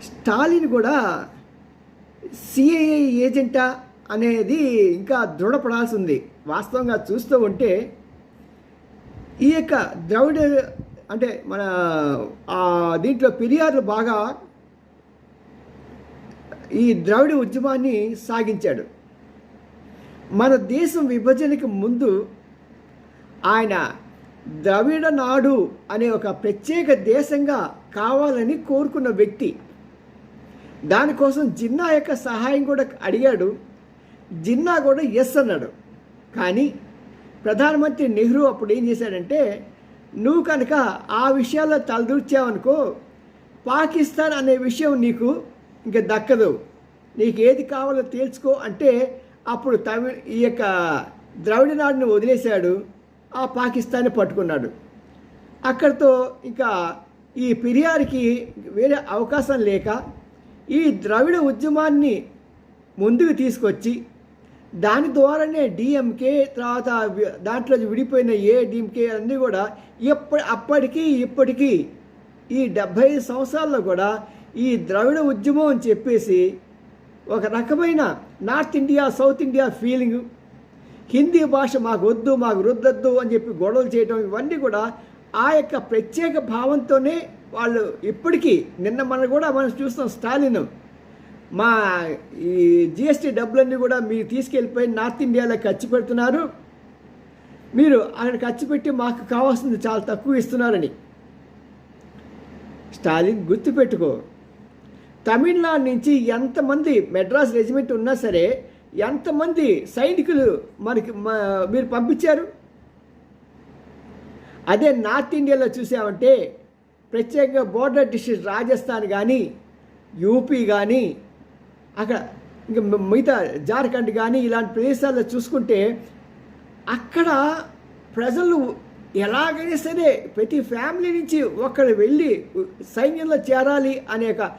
స్టాలిన్ కూడా సిఐఏ ఏజెంటా అనేది ఇంకా దృఢపడాల్సి ఉంది. వాస్తవంగా చూస్తూ ఉంటే ఈ యొక్క ద్రవిడ అంటే మన దీంట్లో పెరియార్లు బాగా ఈ ద్రవిడ ఉద్యమాన్ని సాగించాడు. మన దేశం విభజనకు ముందు ఆయన ద్రవిడ నాడు అనే ఒక ప్రత్యేక దేశంగా కావాలని కోరుకున్న వ్యక్తి. దానికోసం జిన్నా యొక్క సహాయం కూడా అడిగాడు. జిన్నా కూడా ఎస్ అన్నాడు. కానీ ప్రధానమంత్రి నెహ్రూ అప్పుడు ఏం చేశాడంటే, నువ్వు కనుక ఆ విషయాల్లో తలదూర్చావనుకో పాకిస్తాన్ అనే విషయం నీకు ఇంక దక్కదు, నీకు ఏది కావాలో తేల్చుకో అంటే అప్పుడు ఈ యొక్క ద్రవిడ నాడుని వదిలేశాడు. ఆ పాకిస్తాన్ని పట్టుకున్నాడు. అక్కడితో ఇంకా ఈ పెరియార్కి వేరే అవకాశం లేక ఈ ద్రవిడ ఉద్యమాన్ని ముందుకు తీసుకొచ్చి దాని ద్వారానే డిఎంకే తర్వాత దాంట్లో విడిపోయిన ఏడీఎంకే అన్నీ కూడా అప్పటికి ఇప్పటికీ ఈ 75 సంవత్సరాల్లో కూడా ఈ ద్రవిడ ఉద్యమం అని చెప్పేసి ఒక రకమైన north India south India feeling, Hindi భాష మాకు వద్దు మాకు రుద్దొద్దు అని చెప్పి గొడవలు చేయడం, ఇవన్నీ కూడా ఆ యొక్క ప్రత్యేక భావంతోనే వాళ్ళు ఇప్పటికీ మనం చూస్తాం. స్టాలిన్ మా ఈ జిఎస్టీ డబ్బులన్నీ కూడా మీరు తీసుకెళ్ళిపోయి నార్త్ ఇండియాలో ఖర్చు పెడుతున్నారు, మీరు అక్కడ ఖర్చు పెట్టి మాకు కావాల్సింది చాలా తక్కువ ఇస్తున్నారని. స్టాలిన్ గుర్తుపెట్టుకో, తమిళనాడు నుంచి ఎంతమంది మెడ్రాస్ రెజిమెంట్ ఉన్నా సరే ఎంతమంది సైనికులు మీరు పంపించారు. అదే నార్త్ ఇండియాలో చూసామంటే ప్రత్యేకంగా బోర్డర్ డిస్ట్రిక్ట్ రాజస్థాన్ కానీ యూపీ కానీ అక్కడ ఇంకా మిగతా జార్ఖండ్ కానీ ఇలాంటి ప్రదేశాల్లో చూసుకుంటే అక్కడ ప్రజలు ఎలాగైనా సరే ప్రతి ఫ్యామిలీ నుంచి ఒకరు వెళ్ళి సైన్యంలో చేరాలి అనే ఒక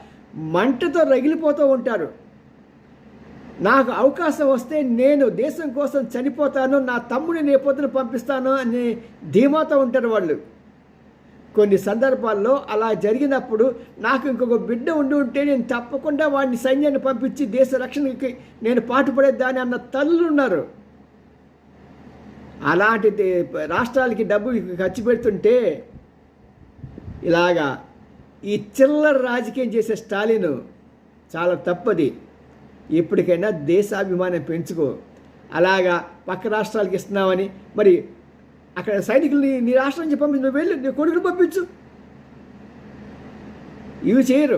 మంటతో రగిలిపోతూ ఉంటారు. నాకు అవకాశం వస్తే నేను దేశం కోసం చనిపోతాను, నా తమ్ముడిని నేపొద్దున పంపిస్తాను అని ధీమాతో ఉంటారు వాళ్ళు. కొన్ని సందర్భాల్లో అలా జరిగినప్పుడు నాకు ఇంకొక బిడ్డ ఉంటే నేను తప్పకుండా వాడిని సైన్యాన్ని పంపించి దేశ రక్షణకి నేను పాటుపడేదాన్ని అన్న తల్లులు ఉన్నారు. అలాంటి రాష్ట్రాలకి డబ్బు ఖర్చు పెడుతుంటే ఇలాగా ఈ చిల్లర రాజకీయం చేసే స్టాలిన్ చాలా తప్పది. ఎప్పటికైనా దేశాభిమానం పెంచుకో. అలాగా పక్క రాష్ట్రాలకి ఇస్తున్నామని మరి అక్కడ సైనికుల్ని నీ రాష్ట్రం నుంచి పంపించు, నువ్వు వెళ్ళి నీ కొడుకుని పంపించు, ఇవి చేయరు.